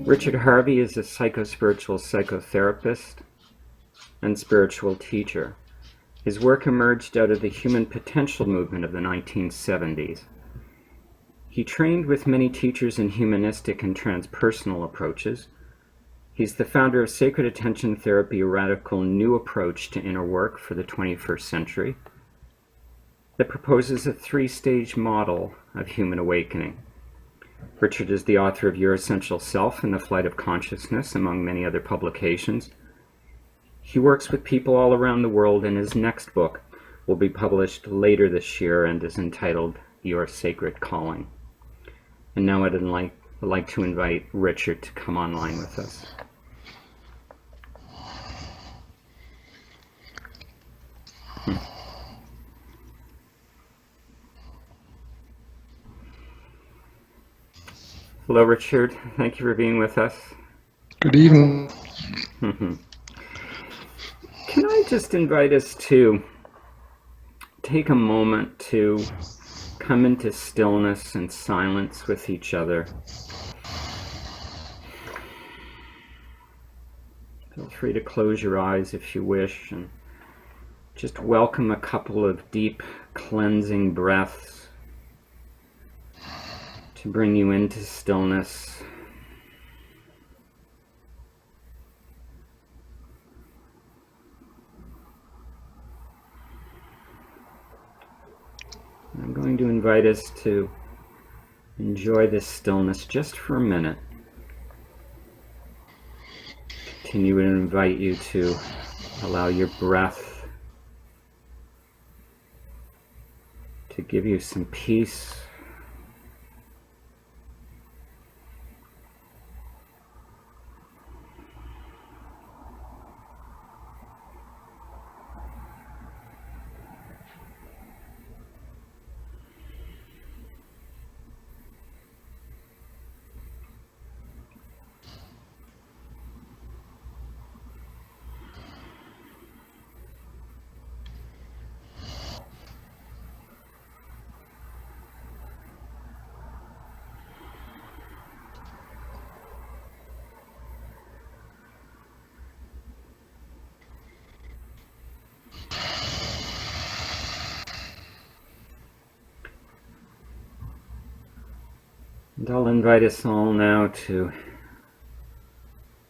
Richard Harvey is a psychospiritual psychotherapist and spiritual teacher. His work emerged out of the human potential movement of the 1970s. He trained with many teachers in humanistic and transpersonal approaches. He's the founder of Sacred Attention Therapy, a radical new approach to inner work for the 21st century that proposes a three-stage model of human awakening. Richard is the author of Your Essential Self and the Flight of Consciousness, among many other publications. He works with people all around the world, and his next book will be published later this year and is entitled Your Sacred Calling. And now I'd like to invite Richard to come online with us. Hello, Richard. Thank you for being with us. Good evening. Can I just invite us to take a moment to come into stillness and silence with each other? Feel free to close your eyes if you wish, and just welcome a couple of deep cleansing breaths to bring you into stillness. I'm going to invite us to enjoy this stillness just for a minute. Continue to invite you to allow your breath to give you some peace. And I'll invite us all now to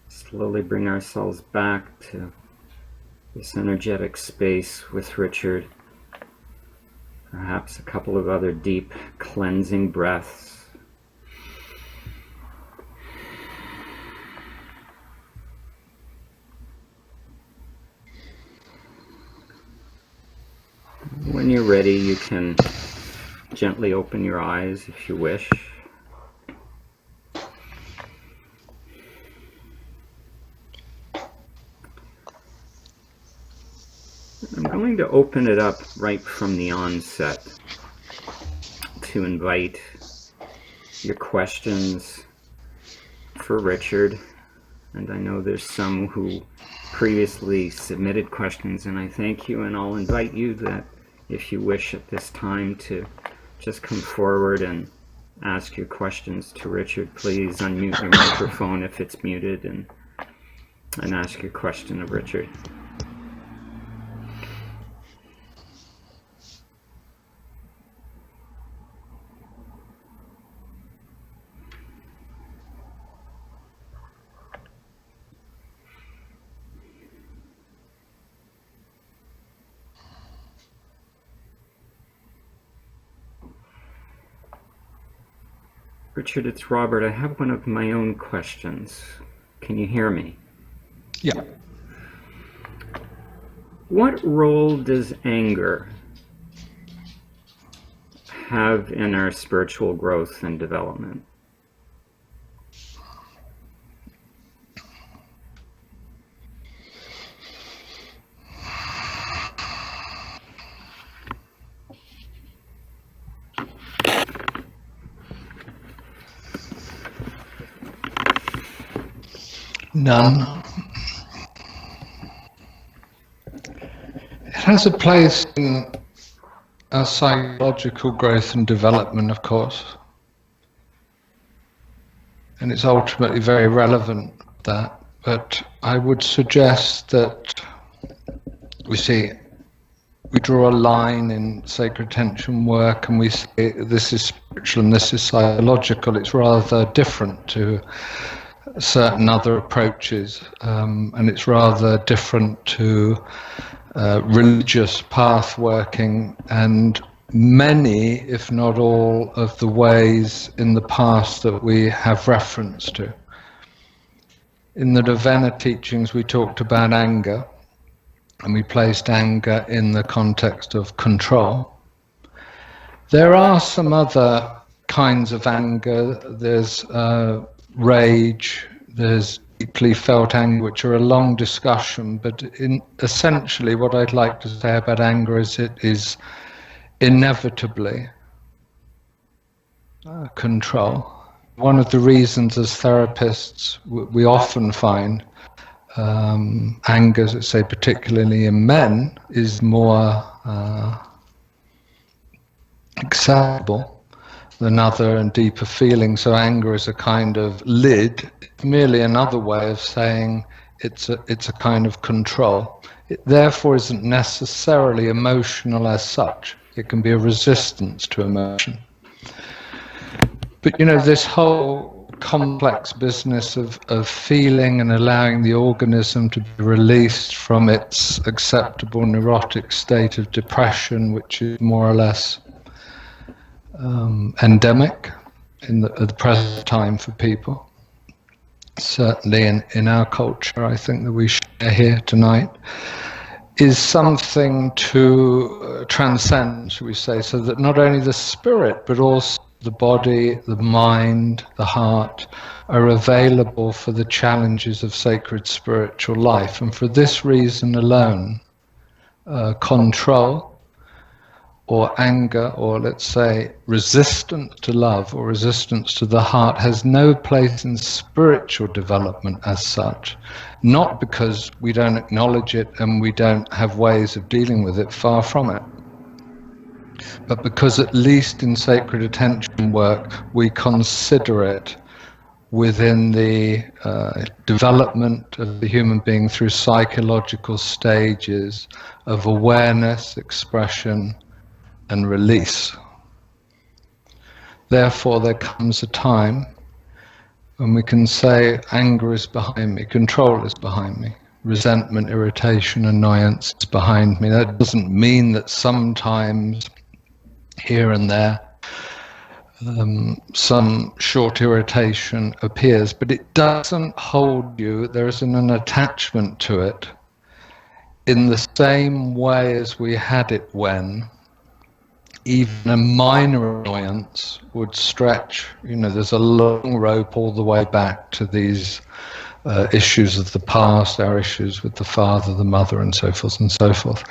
slowly bring ourselves back to this energetic space with Richard. Perhaps a couple of other deep cleansing breaths. When you're ready, you can gently open your eyes if you wish. I'm going to open it up right from the onset to invite your questions for Richard. And I know there's some who previously submitted questions, and I thank you, and I'll invite you that if you wish at this time to just come forward and ask your questions to Richard. Please unmute your microphone if it's muted and ask your question of Richard. Richard, it's Robert. I have one of my own questions. Can you hear me? Yeah. What role does anger have in our spiritual growth and development? None. It has a place in our psychological growth and development, of course. and it's ultimately very relevant, that. But I would suggest that we draw a line in sacred attention work and we say this is spiritual and this is psychological. It's rather different to certain other approaches, and it's rather different to religious path working and many, if not all, of the ways in the past that we have reference to. In the Novena teachings we talked about anger, and we placed anger in the context of control. There are some other kinds of anger. There's rage, there's deeply felt anger, which are a long discussion, but essentially what I'd like to say about anger is it is inevitably control. One of the reasons as therapists we often find anger, say particularly in men, is more acceptable than other and deeper feelings. So anger is a kind of lid, merely another way of saying it's a kind of control. It therefore isn't necessarily emotional as such. It can be a resistance to emotion. But this whole complex business of feeling and allowing the organism to be released from its acceptable neurotic state of depression, which is more or less endemic at the present time for people, certainly in our culture, I think that we share here tonight, is something to transcend, shall we say, so that not only the spirit but also the body, the mind, the heart are available for the challenges of sacred spiritual life. And for this reason alone, control or anger, or let's say resistance to love or resistance to the heart, has no place in spiritual development as such. Not because we don't acknowledge it and we don't have ways of dealing with it, far from it. But because at least in sacred attention work we consider it within the development of the human being through psychological stages of awareness, expression and release. Therefore there comes a time when we can say anger is behind me, control is behind me, resentment, irritation, annoyance is behind me. That doesn't mean that sometimes here and there some short irritation appears, but it doesn't hold you. There isn't an attachment to it in the same way as we had it when even a minor annoyance would stretch. There's a long rope all the way back to these issues of the past, our issues with the father, the mother, and so forth,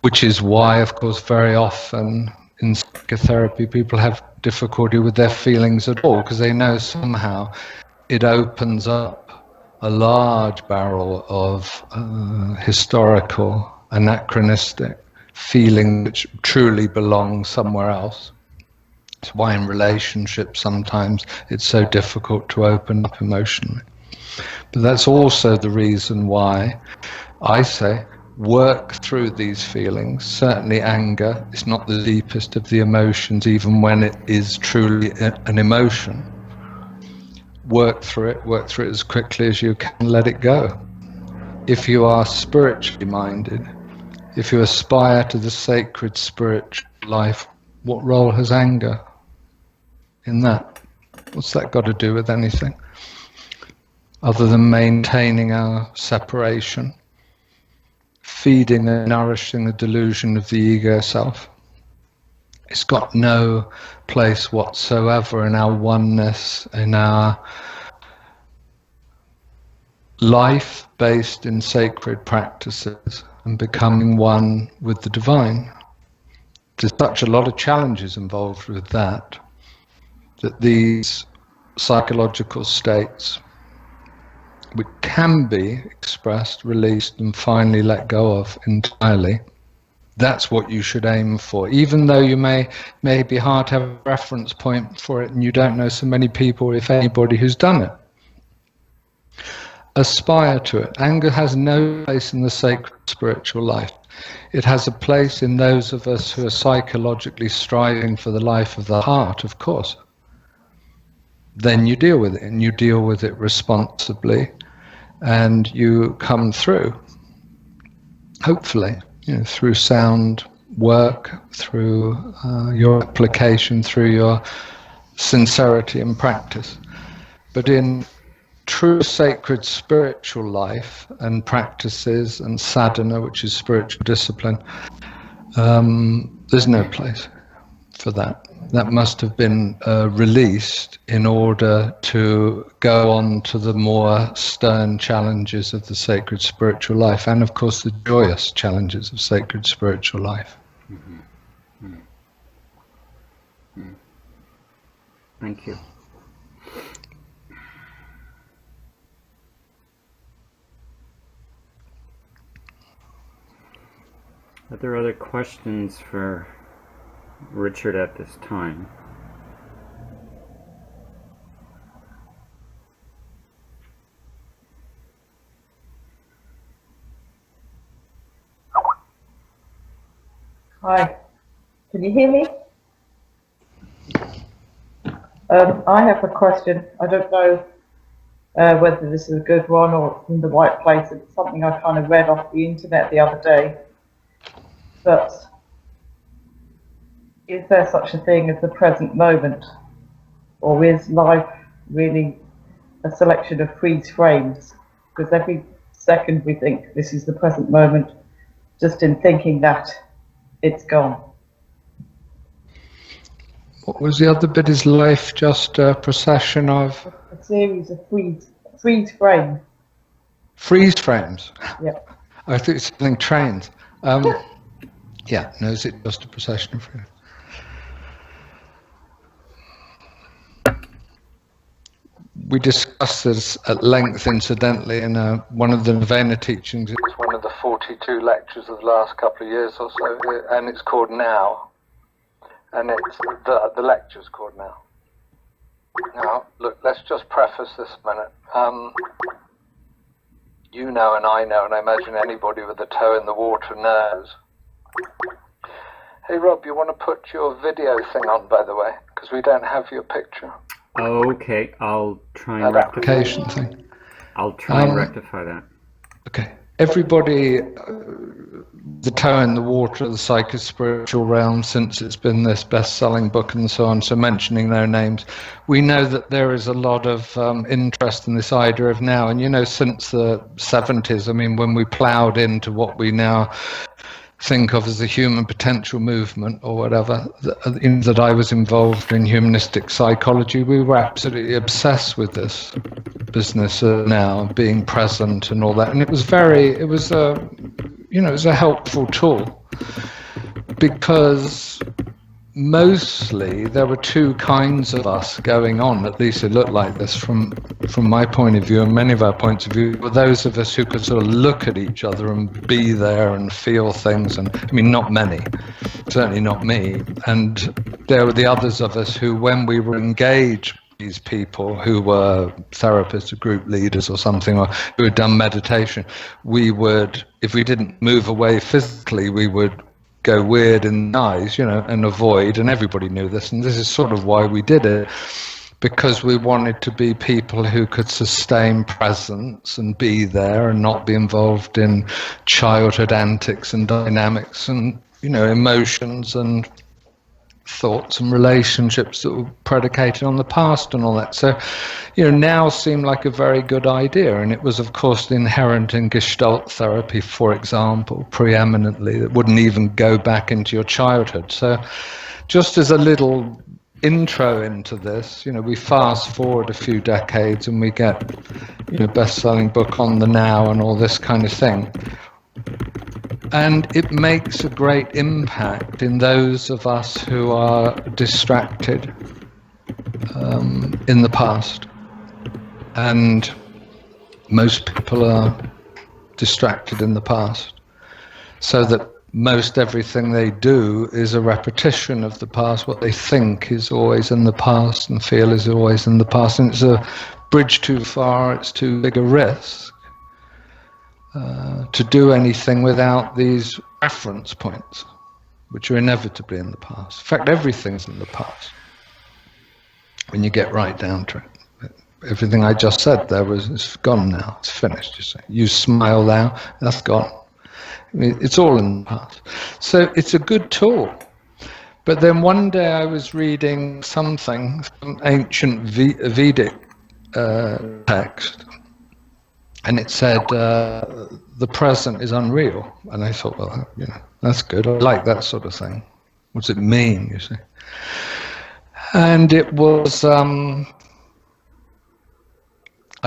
which is why, of course, very often in psychotherapy people have difficulty with their feelings at all, because they know somehow it opens up a large barrel of historical, anachronistic feeling which truly belongs somewhere else. It's why in relationships sometimes it's so difficult to open up emotionally. But that's also the reason why I say work through these feelings. Certainly anger is not the deepest of the emotions, even when it is truly an emotion. Work through it as quickly as you can, let it go. If you are spiritually minded, if you aspire to the sacred spiritual life, what role has anger in that? What's that got to do with anything other than maintaining our separation, feeding and nourishing the delusion of the ego self? It's got no place whatsoever in our oneness, in our life based in sacred practices and becoming one with the divine. There's such a lot of challenges involved with that these psychological states, which can be expressed, released and finally let go of entirely, That's what you should aim for, even though you may be hard to have a reference point for it and you don't know so many people, if anybody, who's done it. Aspire to it. Anger has no place in the sacred spiritual life. It has a place in those of us who are psychologically striving for the life of the heart, of course. Then you deal with it, and you deal with it responsibly, and you come through, hopefully, through sound work, through your application, through your sincerity and practice. But in true sacred spiritual life and practices and sadhana, which is spiritual discipline, there's no place for that. That must have been released in order to go on to the more stern challenges of the sacred spiritual life, and of course the joyous challenges of sacred spiritual life. Mm-hmm. Mm-hmm. Mm-hmm. Thank you. Are there other questions for Richard at this time? Hi, can you hear me? I have a question. I don't know whether this is a good one or in the right place. It's something I kind of read off the internet the other day. But is there such a thing as the present moment? Or is life really a selection of freeze frames? Because every second we think this is the present moment, just in thinking that it's gone. What was the other bit? Is life just a procession of... A series of freeze frames. Freeze frames? Yeah. I think it's something trains. Yeah, no, is it just a procession of frames? We discussed this at length, incidentally, in one of the Novena teachings. It's one of the 42 lectures of the last couple of years or so, and it's called Now. And it's the lecture's called Now. Now, look, let's just preface this a minute. You know, and I know, and I imagine anybody with a toe in the water knows. Hey, Rob, you want to put your video thing on, by the way? Because we don't have your picture. Okay, I'll try and that application thing. I'll try and rectify that. Okay. Everybody, the toe in the water of the psycho-spiritual realm, since it's been this best-selling book and so on, so mentioning no names, we know that there is a lot of interest in this idea of now. And, since the 70s, I mean, when we ploughed into what we now think of as the human potential movement or whatever, that I was involved in humanistic psychology, we were absolutely obsessed with this business now, being present and all that. And it was a helpful tool, because mostly there were two kinds of us going on, at least it looked like this from my point of view and many of our points of view, were those of us who could sort of look at each other and be there and feel things. And I mean, not many, certainly not me. And there were the others of us who, when we were engaged, these people who were therapists or group leaders or something, or who had done meditation, we would, if we didn't move away physically, we would go weird in the eyes, and avoid, and everybody knew this, and this is sort of why we did it, because we wanted to be people who could sustain presence and be there and not be involved in childhood antics and dynamics and, emotions and thoughts and relationships that were predicated on the past and all that. So, now seemed like a very good idea. And it was, of course, inherent in Gestalt therapy, for example, preeminently, that wouldn't even go back into your childhood. So just as a little intro into this, we fast forward a few decades and we get, best-selling book on the now and all this kind of thing. And it makes a great impact in those of us who are distracted in the past. And most people are distracted in the past. So that most everything they do is a repetition of the past. What they think is always in the past and feel is always in the past. And it's a bridge too far, it's too big a risk to do anything without these reference points, which are inevitably in the past. In fact, everything's in the past when you get right down to it. Everything I just said there is gone now. It's finished, you say. You smile now, that's gone. I mean, it's all in the past. So it's a good tool. But then one day I was reading something, some ancient Vedic text, and it said the present is unreal. And I thought, well, you know, that's good. I like that sort of thing. What does it mean, you see? And it was, I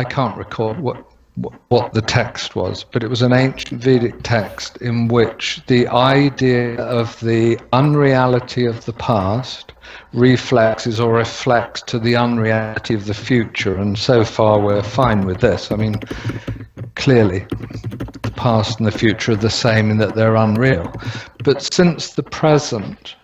can't recall what the text was, but it was an ancient Vedic text in which the idea of the unreality of the past reflexes or reflects to the unreality of the future. And so far we're fine with this. I mean, clearly the past and the future are the same in that they're unreal. But since the present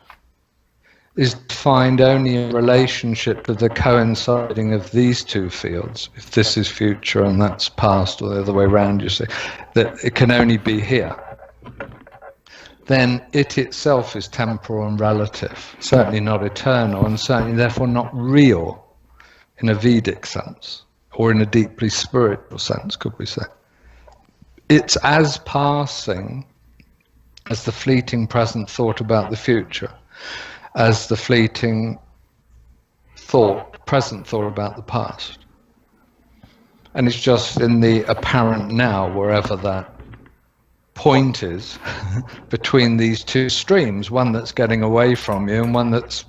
is defined only in relationship to the coinciding of these two fields, if this is future and that's past, or the other way around, you see, that it can only be here, then it itself is temporal and relative, certainly not eternal, and certainly therefore not real in a Vedic sense, or in a deeply spiritual sense, could we say. It's as passing as the fleeting present thought about the future, as the fleeting present thought about the past. And it's just in the apparent now, wherever that point is, between these two streams, one that's getting away from you and one that's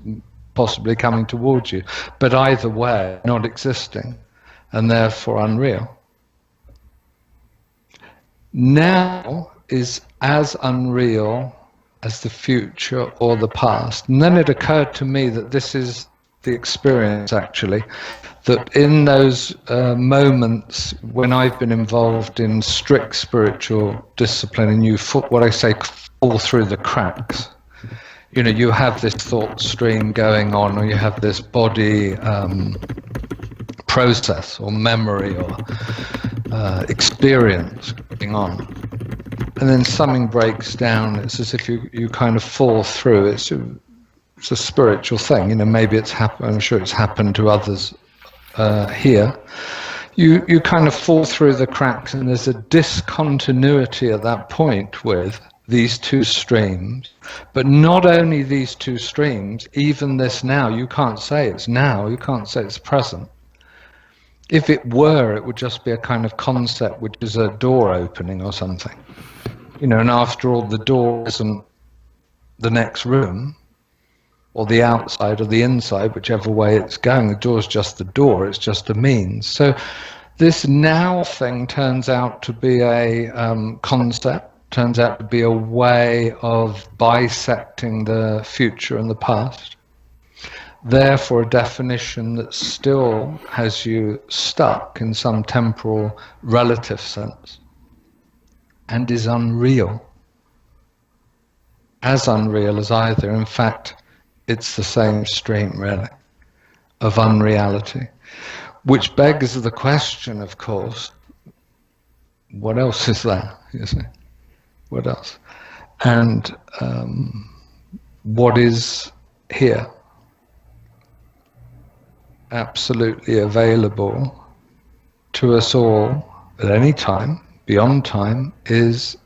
possibly coming towards you. But either way, not existing, and therefore unreal. Now is as unreal as the future or the past. And then it occurred to me that this is the experience, actually, that in those moments when I've been involved in strict spiritual discipline and you what I say, fall through the cracks. You know, you have this thought stream going on, or you have this body process or memory or experience going on. And then something breaks down. It's as if you kind of fall through. It's a spiritual thing. You know, maybe it's happened. I'm sure it's happened to others here. You kind of fall through the cracks, and there's a discontinuity at that point with these two streams. But not only these two streams, even this now. You can't say it's now. You can't say it's present. If it were, it would just be a kind of concept, which is a door opening or something. You know, and after all, the door isn't the next room, or the outside or the inside, whichever way it's going. The door's just the door, it's just a means. So this now thing turns out to be a concept, turns out to be a way of bisecting the future and the past. Therefore, a definition that still has you stuck in some temporal relative sense, and is unreal. As unreal as either. In fact, it's the same stream, really, of unreality. Which begs the question, of course, what else is there, you see? What else? And what is here? Absolutely available to us all at any time, beyond time, is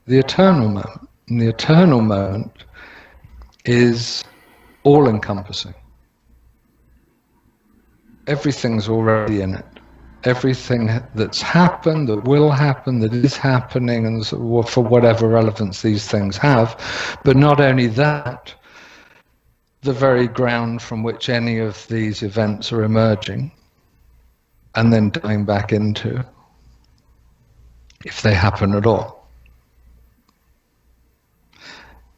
the eternal moment. And the eternal moment is all-encompassing. Everything's already in it. Everything that's happened, that will happen, that is happening, and for whatever relevance these things have. But not only that, the very ground from which any of these events are emerging and then dying back into, if they happen at all.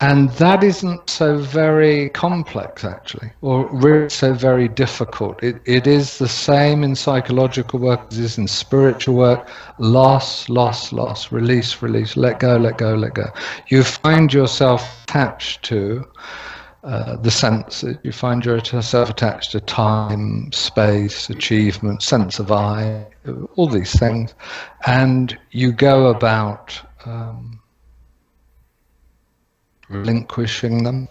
And that isn't so very complex, actually, or really so very difficult. It is the same in psychological work as it is in spiritual work. Loss, loss, loss, release, release, let go, let go, let go. You find yourself attached to the senses. You find yourself attached to time, space, achievement, sense of I, all these things. And you go about relinquishing them.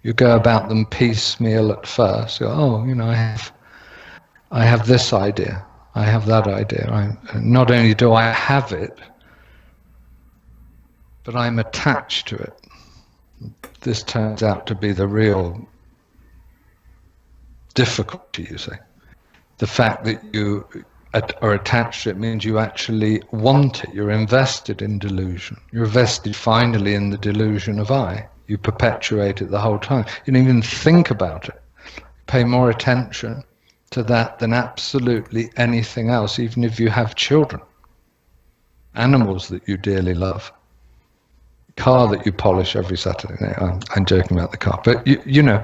You go about them piecemeal at first. You go, oh, I have this idea. I have that idea. Not only do I have it, but I'm attached to it. This turns out to be the real difficulty, you see. The fact that you are attached to it means you actually want it. You're invested in delusion. You're invested finally in the delusion of I. You perpetuate it the whole time. You don't even think about it. Pay more attention to that than absolutely anything else, even if you have children, animals that you dearly love, car that you polish every Saturday. No, I'm joking about the car, but you know,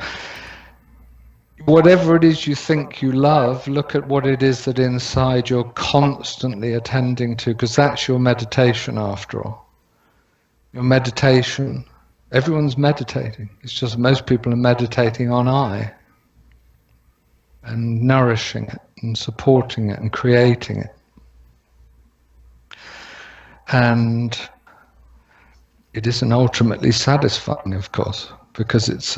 whatever it is you think you love, look at what it is that inside you're constantly attending to, because that's your meditation after all. Your meditation, everyone's meditating. It's just most people are meditating on I and nourishing it and supporting it and creating it. And it isn't ultimately satisfying, of course, because it's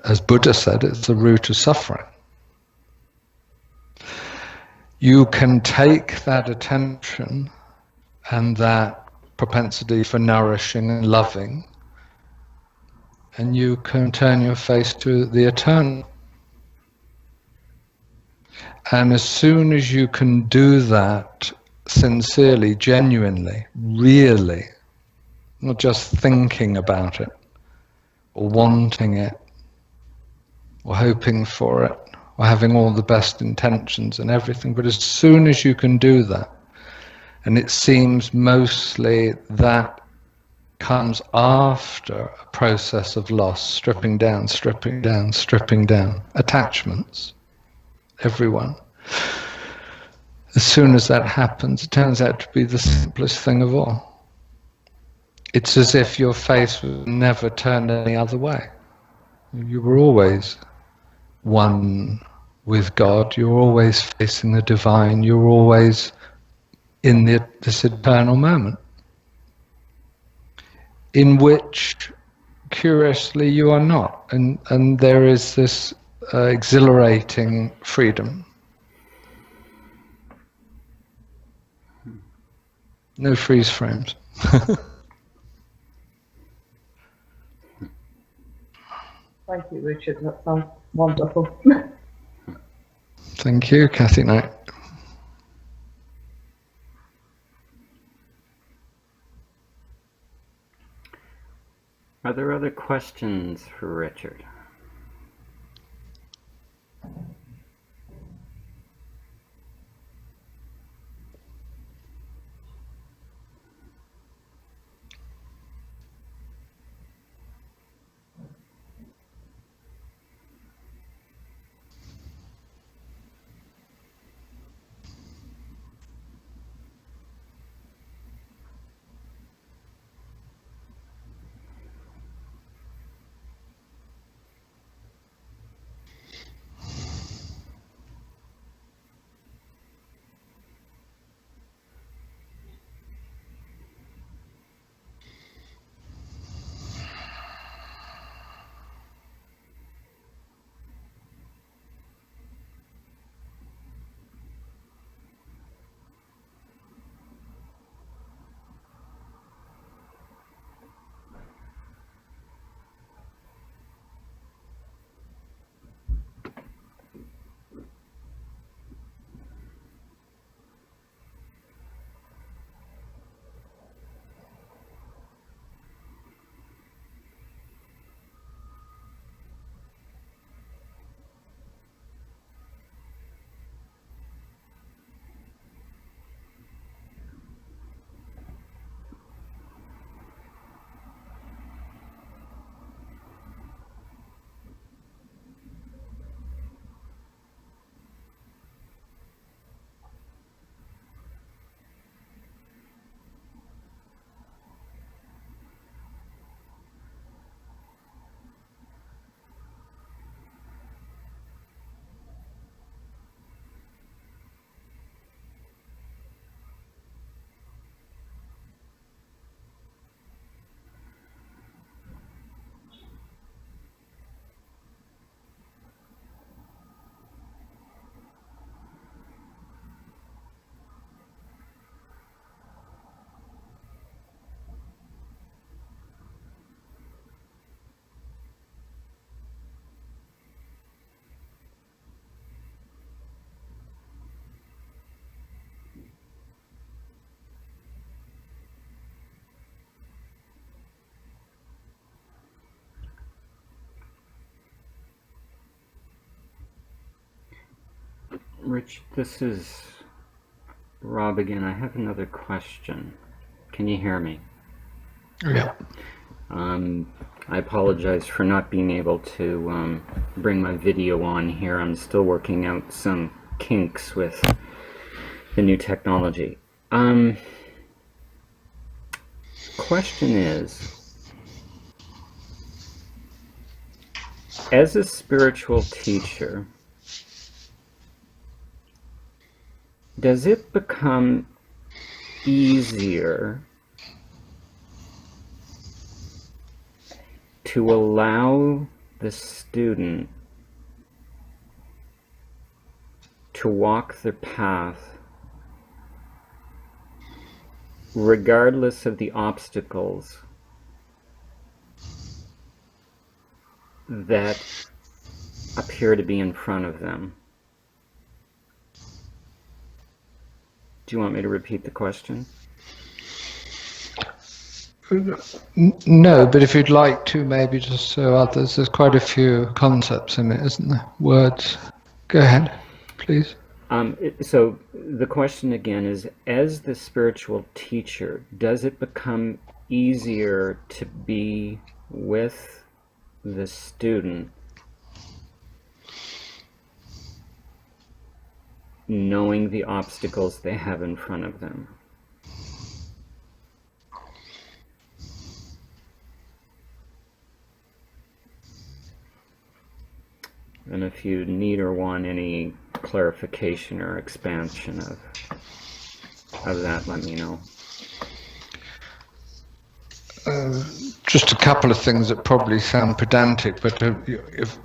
as Buddha said, it's the root of suffering. You can take that attention and that propensity for nourishing and loving, and you can turn your face to the eternal. And as soon as you can do that sincerely, genuinely, really, not just thinking about it, or wanting it, or hoping for it, or having all the best intentions and everything, but as soon as you can do that, and it seems mostly that comes after a process of loss, stripping down, stripping down, stripping down, attachments, everyone. As soon as that happens, it turns out to be the simplest thing of all. It's as if your face was never turned any other way. You were always one with God. You were always facing the divine. You were always in this eternal moment, in which, curiously, you are not. And there is this exhilarating freedom. No freeze frames. Thank you, Richard. That sounds wonderful. Thank you, Kathy Knight. Are there other questions for Richard? Rich, this is Rob again. I have another question. Can you hear me? Yeah. I apologize for not being able to bring my video on here. I'm still working out some kinks with the new technology. Question is, as a spiritual teacher, does it become easier to allow the student to walk their path regardless of the obstacles that appear to be in front of them? Do you want me to repeat the question? No, but if you'd like to, maybe just so others, there's quite a few concepts in it, isn't there? Words. Go ahead, please. So the question again is, as the spiritual teacher, does it become easier to be with the student knowing the obstacles they have in front of them? And if you need or want any clarification or expansion of that, let me know. Just a couple of things that probably sound pedantic, but if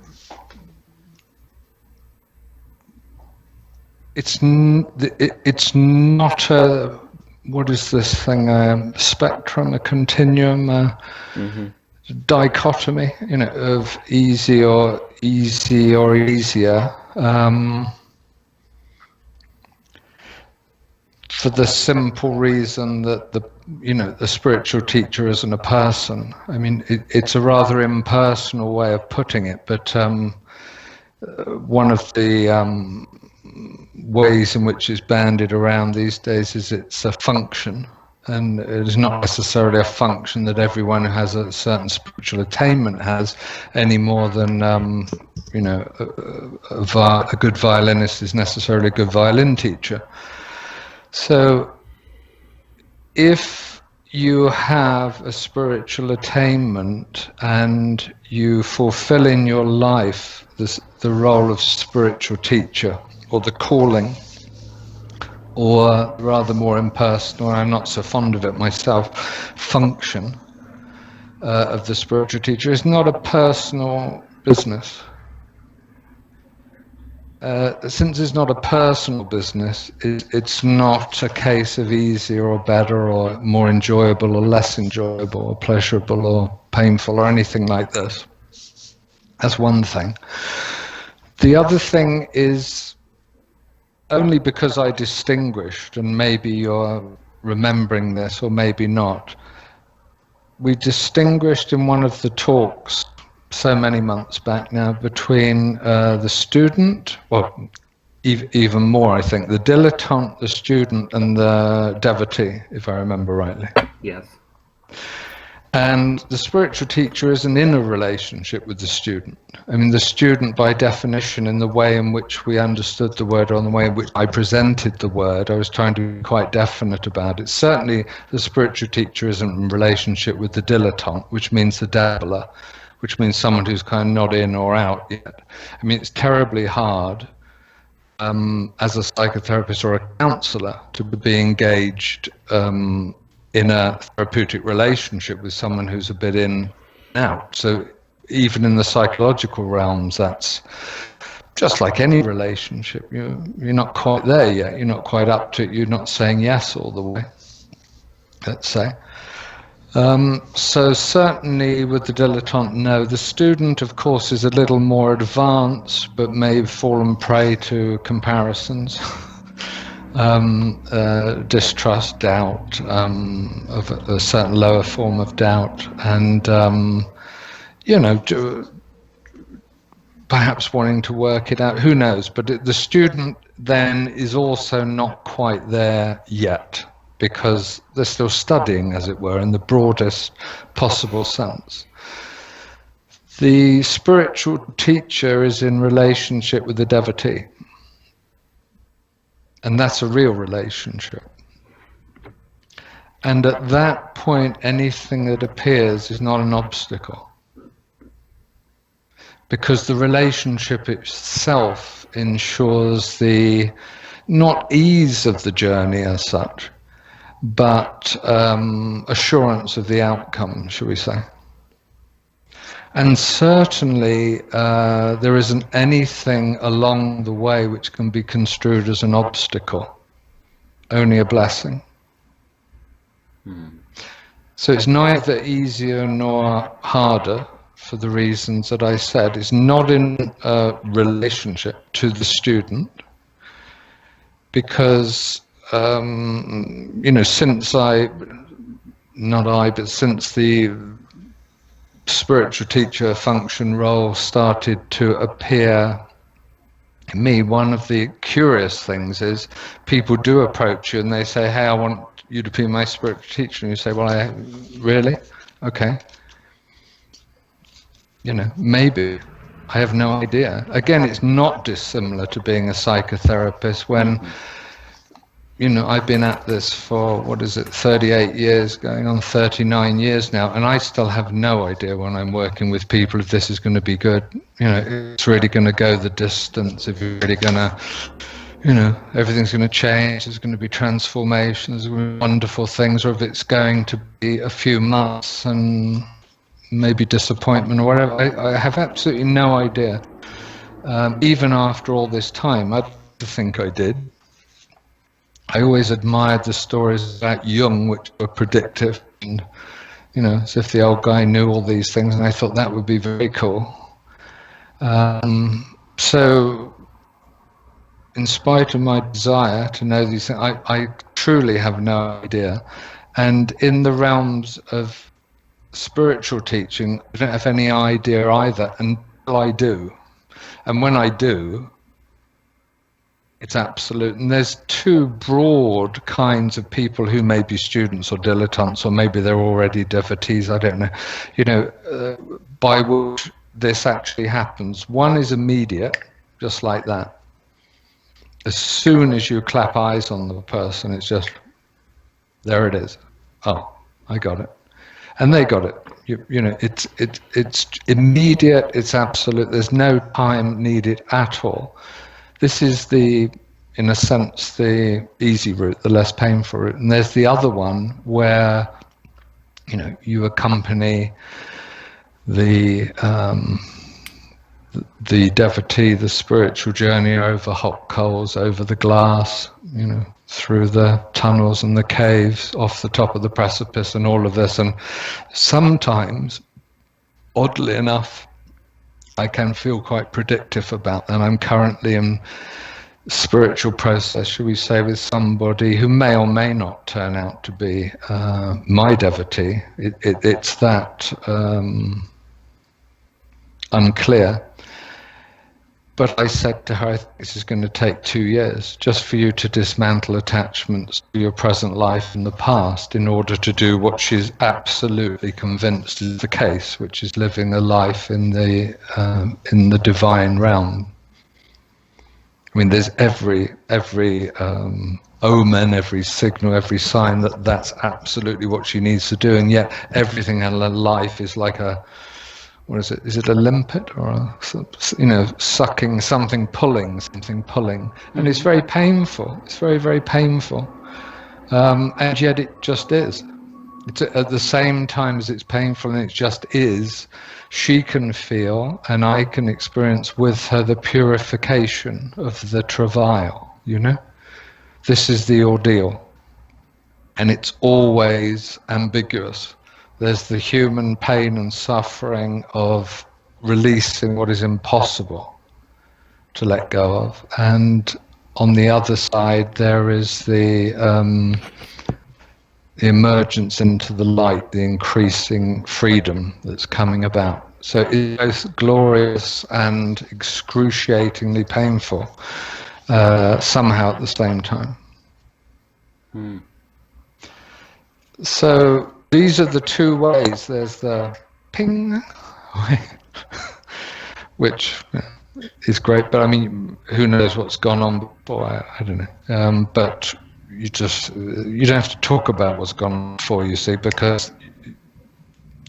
it's not a, what is this thing, a spectrum, a continuum, dichotomy, of easy or easier, for the simple reason that the spiritual teacher isn't a person. I mean, it's a rather impersonal way of putting it, but one of the ways in which it's bandied around these days is it's a function, and it is not necessarily a function that everyone who has a certain spiritual attainment has, any more than a good violinist is necessarily a good violin teacher. So if you have a spiritual attainment and you fulfill in your life the role of spiritual teacher, or the calling, or rather more impersonal, I'm not so fond of it myself, function of the spiritual teacher, is not a personal business. Since it's not a personal business, it's not a case of easier or better or more enjoyable or less enjoyable or pleasurable or painful or anything like this. That's one thing. The other thing is, only because I distinguished, and maybe you're remembering this or maybe not, we distinguished in one of the talks so many months back now between the student, well, even more, I think, the dilettante, the student, and the devotee, if I remember rightly. Yes. And the spiritual teacher is an inner relationship with the student. I mean, the student, by definition, in the way in which we understood the word, or in the way in which I presented the word, I was trying to be quite definite about it. Certainly, the spiritual teacher isn't in relationship with the dilettante, which means the dabbler, which means someone who's kind of not in or out yet. I mean, it's terribly hard as a psychotherapist or a counsellor to be engaged in a therapeutic relationship with someone who's a bit in and out. So even in the psychological realms, that's just like any relationship. You're not quite there yet. You're not quite up to it. You're not saying yes all the way, let's say. So certainly with the dilettante, no. The student, of course, is a little more advanced, but may have fallen prey to comparisons, distrust, doubt, of a certain lower form of doubt, and perhaps wanting to work it out. Who knows? But the student then is also not quite there yet, because they're still studying, as it were, in the broadest possible sense. The spiritual teacher is in relationship with the devotee, and that's a real relationship. And at that point, anything that appears is not an obstacle, because the relationship itself ensures the, not ease of the journey as such, but assurance of the outcome, shall we say. And certainly there isn't anything along the way which can be construed as an obstacle, only a blessing. So it's neither easier nor harder, for the reasons that I said. It's not in relationship to the student, because since since the spiritual teacher function role started to appear in me, one of the curious things is people do approach you and they say, hey, I want you to be my spiritual teacher, and you say, well, really? Okay. Maybe. I have no idea. Again, it's not dissimilar to being a psychotherapist when, I've been at this for, 38 years, going on 39 years now, and I still have no idea when I'm working with people if this is going to be good. It's really going to go the distance, if you're really going to, everything's going to change, there's going to be transformation, there's going to be wonderful things, or if it's going to be a few months and maybe disappointment or whatever. I have absolutely no idea. Even after all this time, I'd think I did. I always admired the stories about Jung, which were predictive, and as if the old guy knew all these things, and I thought that would be very cool. So, in spite of my desire to know these things, I truly have no idea. And in the realms of spiritual teaching, I don't have any idea either until I do. And when I do, it's absolute. And there's two broad kinds of people who may be students or dilettantes, or maybe they're already devotees, I don't know, by which this actually happens. One is immediate, just like that. As soon as you clap eyes on the person, it's just, there it is. Oh, I got it. And they got it. It's immediate, it's absolute, there's no time needed at all. This is in a sense, the easy route, the less painful route. And there's the other one where, you accompany the devotee, the spiritual journey over hot coals, over the glass, through the tunnels and the caves, off the top of the precipice and all of this. And sometimes, oddly enough, I can feel quite predictive about that. I'm currently in spiritual process, shall we say, with somebody who may or may not turn out to be my devotee. It's that unclear. But I said to her, I think this is going to take 2 years just for you to dismantle attachments to your present life and the past in order to do what she's absolutely convinced is the case, which is living a life in the divine realm. I mean, there's every omen, every signal, every sign that that's absolutely what she needs to do, and yet everything in her life is like a, what is it? Is it a limpet or sucking something, pulling something, pulling, and it's very painful. It's very, very painful, and yet it just is. It's at the same time as it's painful and it just is. She can feel, and I can experience with her the purification of the travail. This is the ordeal, and it's always ambiguous. There's the human pain and suffering of releasing what is impossible to let go of. And on the other side, there is the emergence into the light, the increasing freedom that's coming about. So it's both glorious and excruciatingly painful. somehow at the same time. Hmm. So these are the two ways. There's the ping way, which is great, but I mean, who knows what's gone on before? I don't know. But you don't have to talk about what's gone on before, you see, because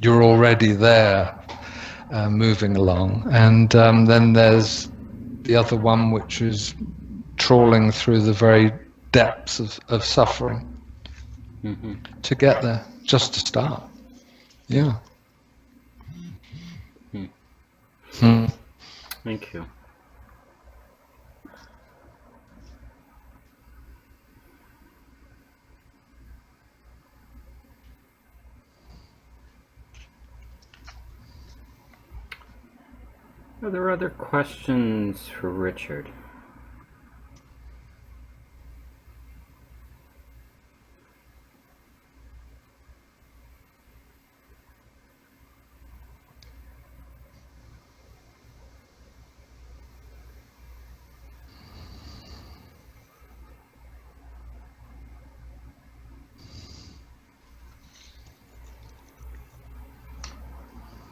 you're already there, moving along. And then there's the other one, which is trawling through the very depths of suffering to get there, just to start. Yeah. Thank you. Are there other questions for Richard?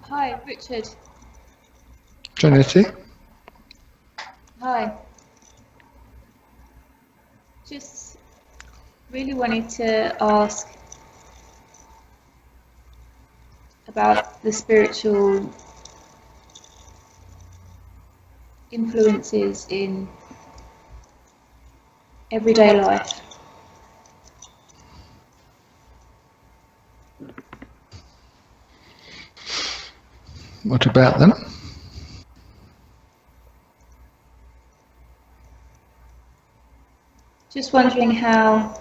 Hi, Richard. Trinity? Hi. Just really wanted to ask about the spiritual influences in everyday life. What about them? Just wondering how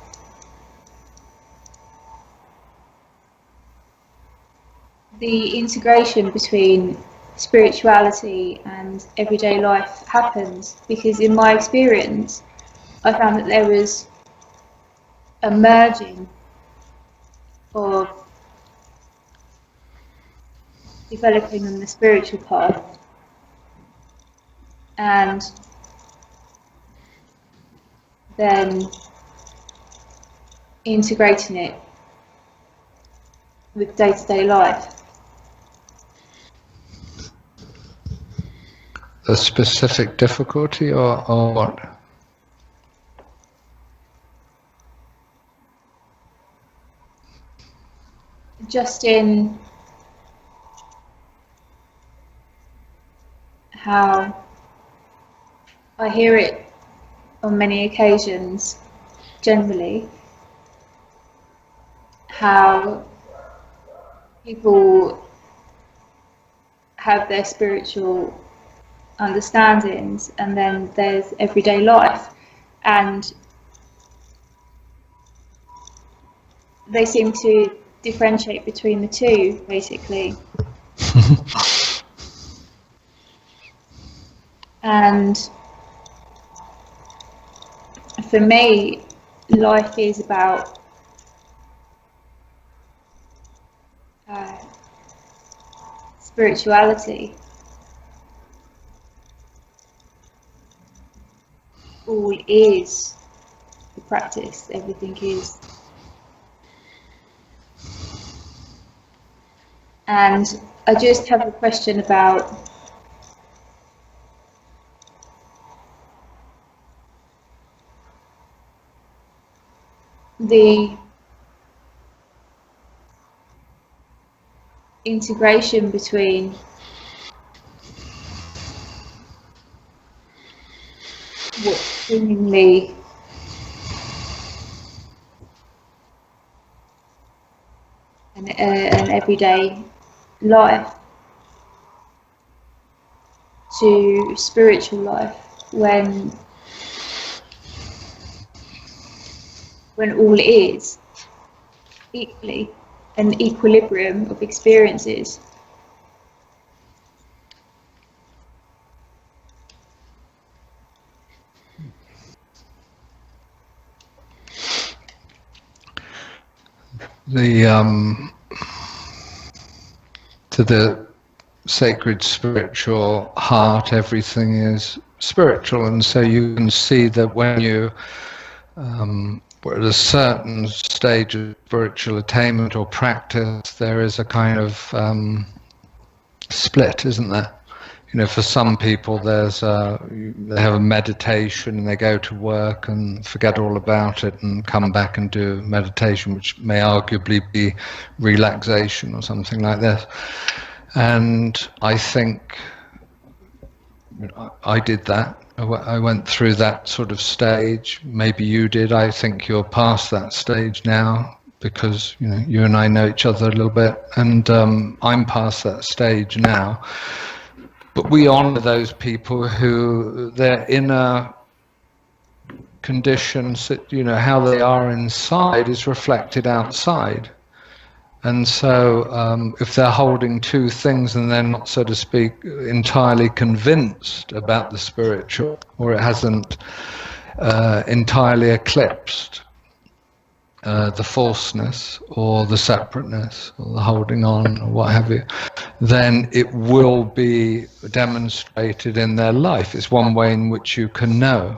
the integration between spirituality and everyday life happens, because in my experience I found that there was a merging of developing on the spiritual path and then integrating it with day-to-day life. A specific difficulty or what? Just in how I hear it on many occasions, generally, how people have their spiritual understandings and then there's everyday life, and they seem to differentiate between the two, basically. And for me, life is about spirituality. All is the practice, everything is. And I just have a question about the integration between what's seemingly an everyday life to spiritual life when all is equally an equilibrium of experiences. To the sacred spiritual heart, everything is spiritual, and so you can see that when you we're at a certain stage of spiritual attainment or practice, there is a kind of split, isn't there? You know, for some people, they have a meditation and they go to work and forget all about it and come back and do meditation, which may arguably be relaxation or something like this. And I think I did that. I went through that sort of stage. Maybe you did. I think you're past that stage now because, you know, you and I know each other a little bit, and I'm past that stage now. But we honor those people who their inner conditions, you know, how they are inside is reflected outside. And so if they're holding two things and they're not, so to speak, entirely convinced about the spiritual, or it hasn't entirely eclipsed the falseness or the separateness or the holding on or what have you, then it will be demonstrated in their life. It's one way in which you can know.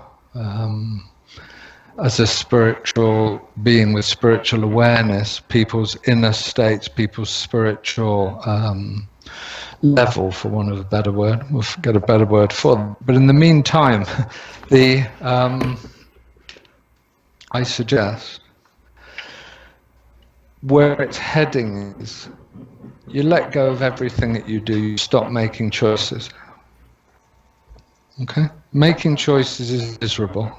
As a spiritual being with spiritual awareness, people's inner states, people's spiritual level, for want of a better word, we'll get a better word for them. But in the meantime, I suggest where it's heading is you let go of everything that you do, you stop making choices. Okay? Making choices is miserable.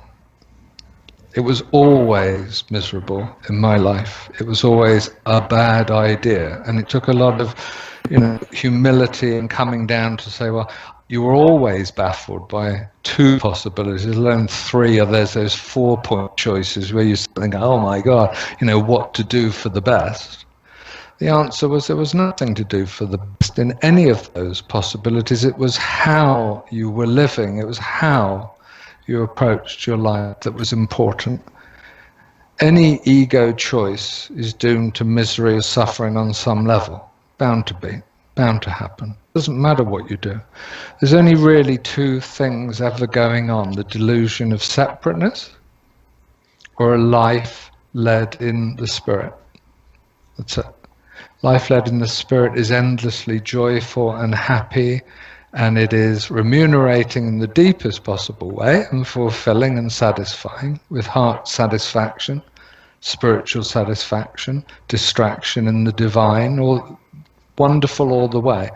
It was always miserable in my life. It was always a bad idea. And it took a lot of, you know, humility and coming down to say, well, you were always baffled by two possibilities, let alone three, or there's those 4-point choices where you think, oh my God, you know, what to do for the best. The answer was there was nothing to do for the best in any of those possibilities. It was how you were living. It was how you approached your life that was important. Any ego choice is doomed to misery or suffering on some level. Bound to be, bound to happen. Doesn't matter what you do. There's only really two things ever going on: the delusion of separateness or a life led in the spirit. That's it. Life led in the spirit is endlessly joyful and happy, and it is remunerating in the deepest possible way and fulfilling and satisfying, with heart satisfaction, spiritual satisfaction, distraction in the divine, all wonderful all the way.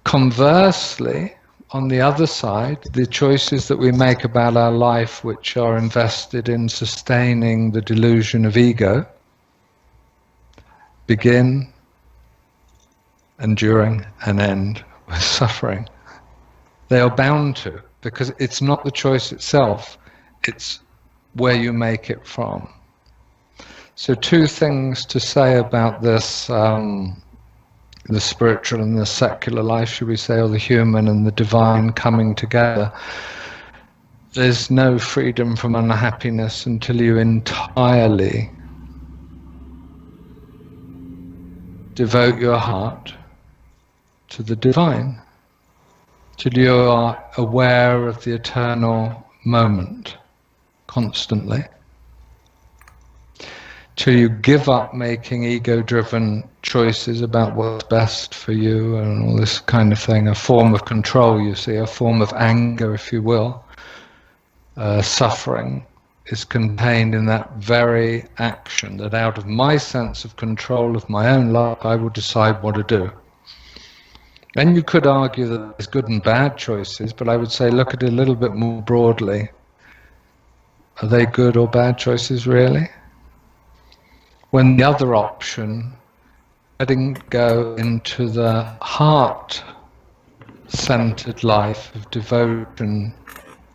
Conversely, on the other side, the choices that we make about our life, which are invested in sustaining the delusion of ego, begin and during and end with suffering. They are bound to, because it's not the choice itself, it's where you make it from. So two things to say about this, the spiritual and the secular life, should we say, or the human and the divine coming together. There's no freedom from unhappiness until you entirely devote your heart to the divine, till you are aware of the eternal moment constantly, till you give up making ego-driven choices about what's best for you and all this kind of thing, a form of control, you see, a form of anger, if you will. Suffering is contained in that very action, that out of my sense of control of my own life, I will decide what to do. And you could argue that there's good and bad choices, but I would say look at it a little bit more broadly. Are they good or bad choices, really? When the other option, letting go into the heart-centered life of devotion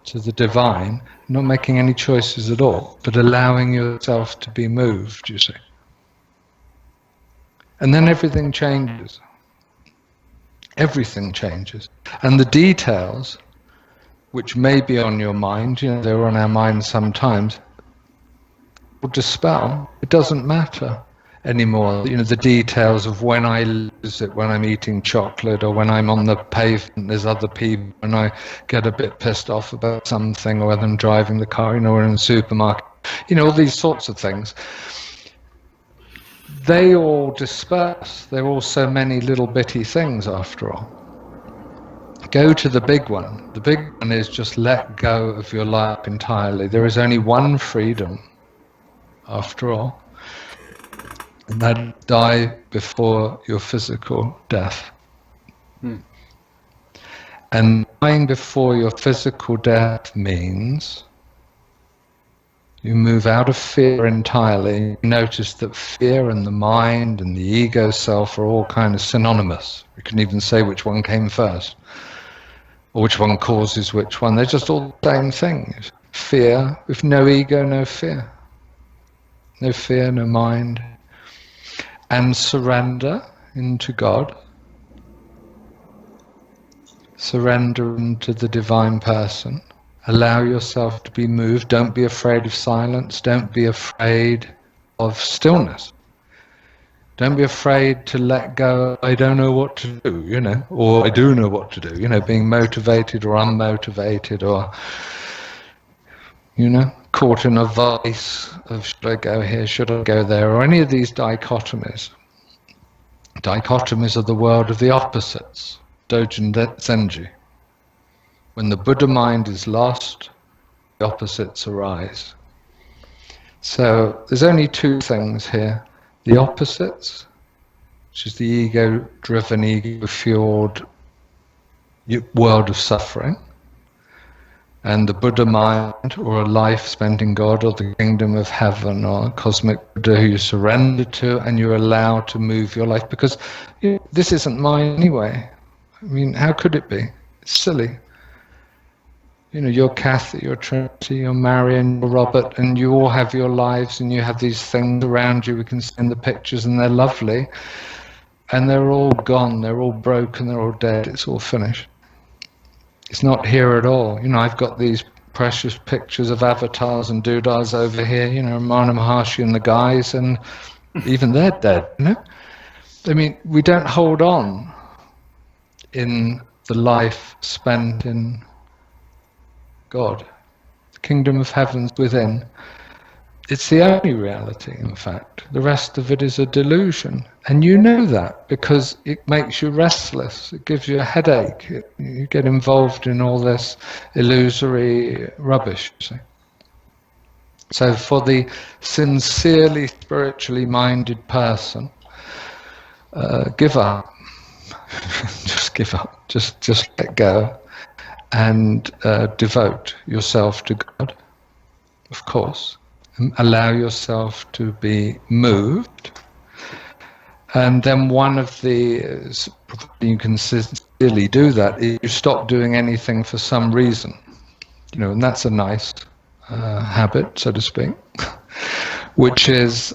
to the divine, not making any choices at all, but allowing yourself to be moved, you see. And then everything changes. Everything changes. And the details, which may be on your mind, you know, they're on our minds sometimes, will dispel. It doesn't matter. anymore. You know, the details of when I lose it, when I'm eating chocolate, or when I'm on the pavement, there's other people, and I get a bit pissed off about something, or whether I'm driving the car, you know, or in the supermarket, you know, all these sorts of things. They all disperse. They're all so many little bitty things after all. Go to the big one. The big one is just let go of your life entirely. There is only one freedom after all, and that die before your physical death. And dying before your physical death means you move out of fear entirely. You notice that fear and the mind and the ego self are all kind of synonymous. You can even say which one came first, or which one causes which one. They're just all the same thing. Fear, with no ego, no fear. No fear, no mind. And surrender into God. Surrender into the divine person. Allow yourself to be moved. Don't be afraid of silence. Don't be afraid of stillness. Don't be afraid to let go. I don't know what to do, you know, or I do know what to do, you know, being motivated or unmotivated, or, you know, caught in a vice of should I go here, should I go there, or any of these dichotomies. Dichotomies are the world of the opposites, Dojin Zenji. When the Buddha mind is lost, the opposites arise. So there's only two things here. The opposites, which is the ego-driven, ego-fueled world of suffering, and the Buddha mind, or a life spent in God, or the kingdom of heaven, or cosmic Buddha who you surrender to, and you're allowed to move your life, because you know, this isn't mine anyway. I mean, how could it be? It's silly. You know, you're Kathy, you're Trinity, you're Marion, you're Robert, and you all have your lives, and you have these things around you. We can send the pictures, and they're lovely, and they're all gone, they're all broken, they're all dead, it's all finished. It's not here at all. You know, I've got these precious pictures of avatars and doodahs over here, you know, Ramana Maharshi and the guys, and even they're dead, you know? I mean, we don't hold on in the life spent in God. The kingdom of heaven's within. It's the only reality, in fact. The rest of it is a delusion. And you know that because it makes you restless. It gives you a headache. You get involved in all this illusory rubbish, you see. So for the sincerely spiritually minded person, give up. Just give up. Just let go. And devote yourself to God, of course. And allow yourself to be moved. And then one of the, you can sincerely do that, is you stop doing anything for some reason. You know, and that's a nice habit, so to speak, which is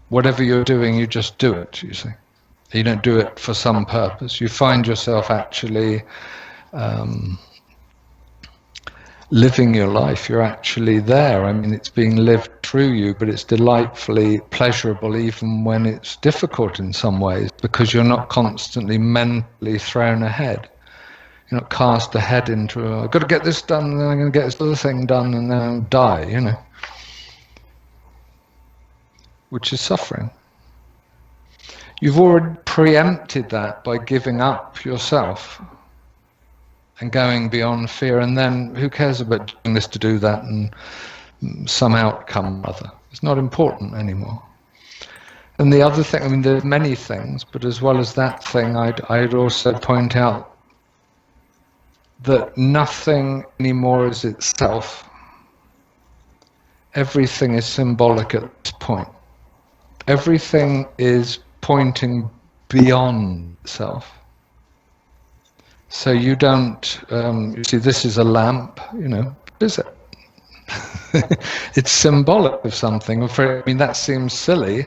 whatever you're doing, you just do it, you see. You don't do it for some purpose. You find yourself actually living your life. You're actually there. I mean, it's being lived through you, but it's delightfully pleasurable even when it's difficult in some ways, because you're not constantly mentally thrown ahead. You're not cast ahead into, I've got to get this done, and then I'm going to get this other thing done, and then I'll die, you know, which is suffering. You've already preempted that by giving up yourself and going beyond fear, and then who cares about doing this to do that and some outcome or other. It's not important anymore. And the other thing, I mean, there's many things, but as well as that thing, I'd also point out that nothing anymore is itself. Everything is symbolic at this point. Everything is pointing beyond itself. So you don't, you see, this is a lamp, you know, what is it? It's symbolic of something. I mean, that seems silly,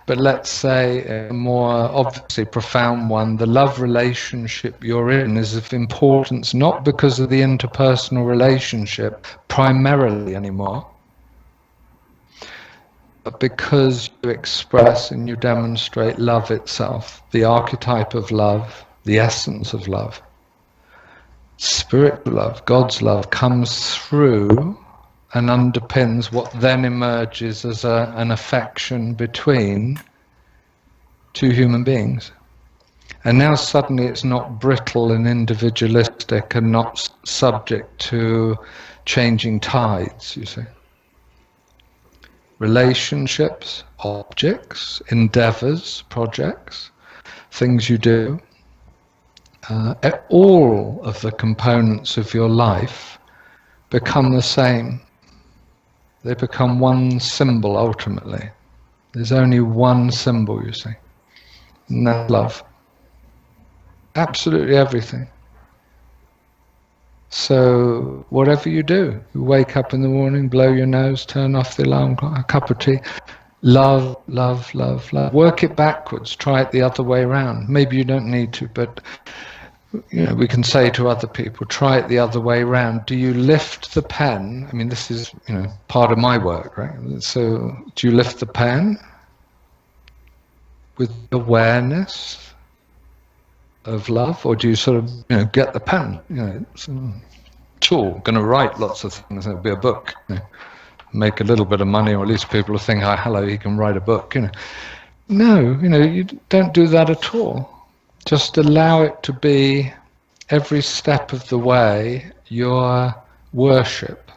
but let's say a more obviously profound one, the love relationship you're in is of importance, not because of the interpersonal relationship primarily anymore, but because you express and you demonstrate love itself, the archetype of love, the essence of love, spiritual love, God's love comes through and underpins what then emerges as an affection between two human beings. And now suddenly it's not brittle and individualistic and not subject to changing tides, you see. Relationships, objects, endeavors, projects, things you do, all of the components of your life become the same. They become one symbol ultimately. There's only one symbol, you see, and that's love. Absolutely everything. So whatever you do, you wake up in the morning, blow your nose, turn off the alarm clock, a cup of tea, love, love, love, love. Work it backwards, try it the other way around. Maybe you don't need to, but we can say to other people, try it the other way around. Do you lift the pen? I mean, this is part of my work, right? So do you lift the pen with awareness of love, or do you sort of get the pen? It's a tool. Going to write lots of things. It'll be a book. Make a little bit of money, or at least people will think, "Oh, hello, he can write a book." No, you don't do that at all. Just allow it to be every step of the way your worship,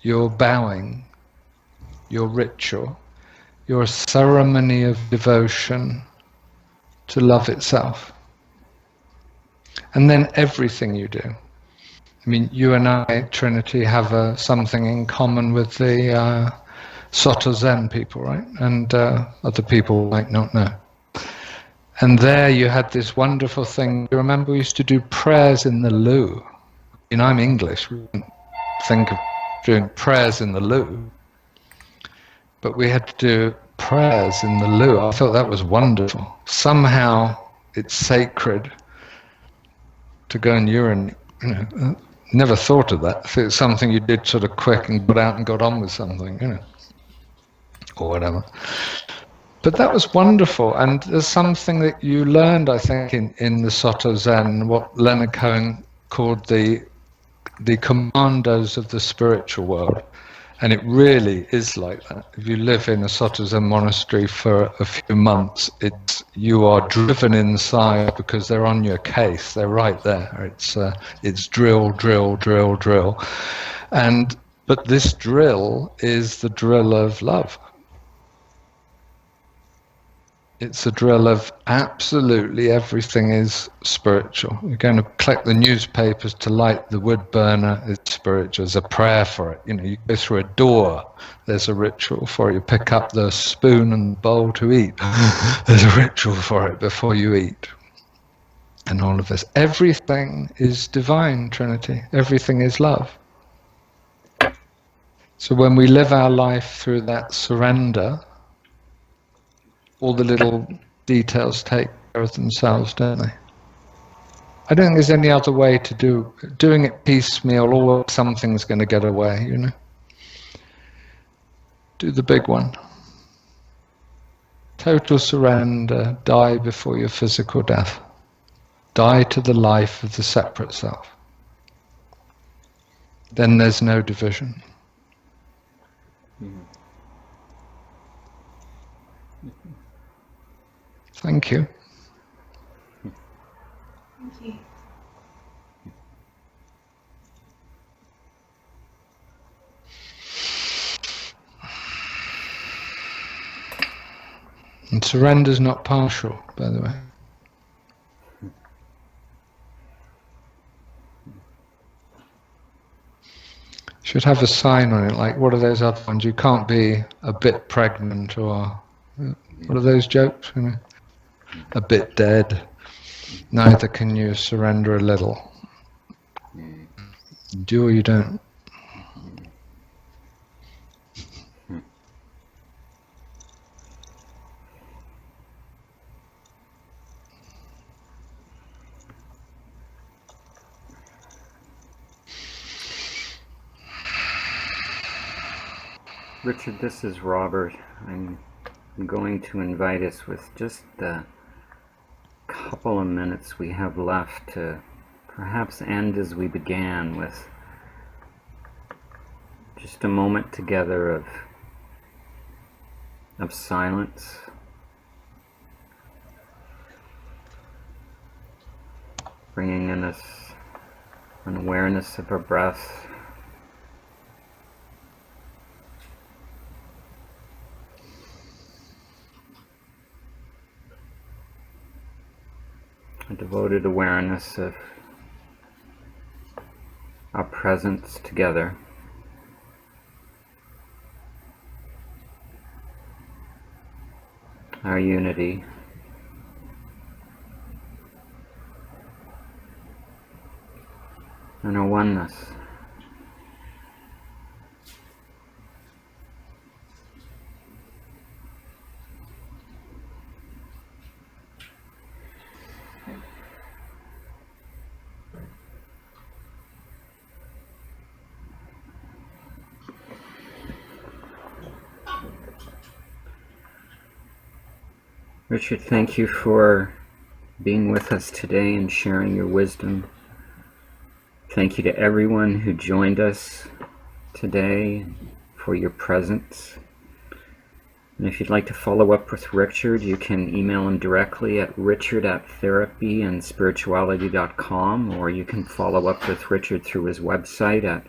your bowing, your ritual, your ceremony of devotion to love itself. And then everything you do. I mean, you and I, Trinity, have something in common with the Soto Zen people, right? And other people might not know. And there you had this wonderful thing. You remember we used to do prayers in the loo. I'm English. We didn't think of doing prayers in the loo. But we had to do prayers in the loo. I thought that was wonderful. Somehow it's sacred to go and urinate. Never thought of that. It's something you did sort of quick and got out and got on with something, or whatever. But that was wonderful, and there's something that you learned, I think, in the Soto Zen, what Leonard Cohen called the commandos of the spiritual world. And it really is like that. If you live in a Soto Zen monastery for a few months, you are driven inside because they're on your case. They're right there. It's drill, drill, drill, drill. But this drill is the drill of love. It's a drill of absolutely everything is spiritual. You're going to collect the newspapers to light the wood burner, it's spiritual. There's a prayer for it. You go through a door, there's a ritual for it. You pick up the spoon and bowl to eat, there's a ritual for it before you eat. And all of this. Everything is divine, Trinity. Everything is love. So when we live our life through that surrender, all the little details take care of themselves, don't they? I don't think there's any other way to doing it piecemeal, or something's going to get away, Do the big one. Total surrender, die before your physical death. Die to the life of the separate self. Then there's no division. Thank you. Thank you. And surrender's not partial, by the way. Should have a sign on it, like, what are those other ones? You can't be a bit pregnant, or what are those jokes? A bit dead. Neither can you surrender a little. Do or you don't. Richard, this is Robert. I'm going to invite us with just the couple of minutes we have left to perhaps end as we began, with just a moment together of silence. Bringing in us an awareness of our breath. A devoted awareness of our presence together. Our unity. And our oneness. Richard, thank you for being with us today and sharing your wisdom. Thank you to everyone who joined us today for your presence. And if you'd like to follow up with Richard, you can email him directly at richard@therapyandspirituality.com, or you can follow up with Richard through his website at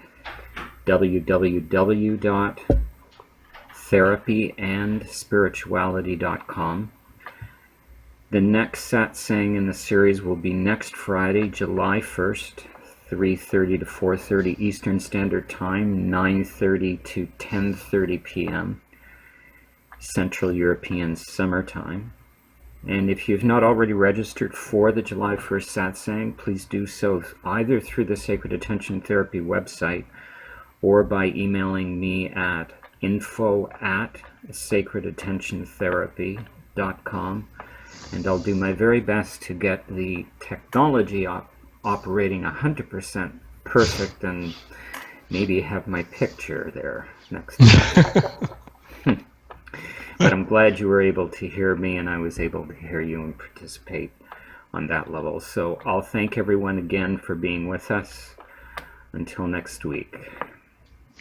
www.therapyandspirituality.com. The next satsang in the series will be next Friday, July 1st, 3:30 to 4:30 Eastern Standard Time, 9:30 to 10:30 p.m. Central European Summer Time. And if you've not already registered for the July 1st satsang, please do so either through the Sacred Attention Therapy website or by emailing me at info@sacredattentiontherapy.com. And I'll do my very best to get the technology operating 100% perfect and maybe have my picture there next time. But I'm glad you were able to hear me and I was able to hear you and participate on that level. So I'll thank everyone again for being with us. Until next week.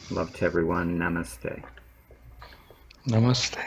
Love to everyone. Namaste. Namaste.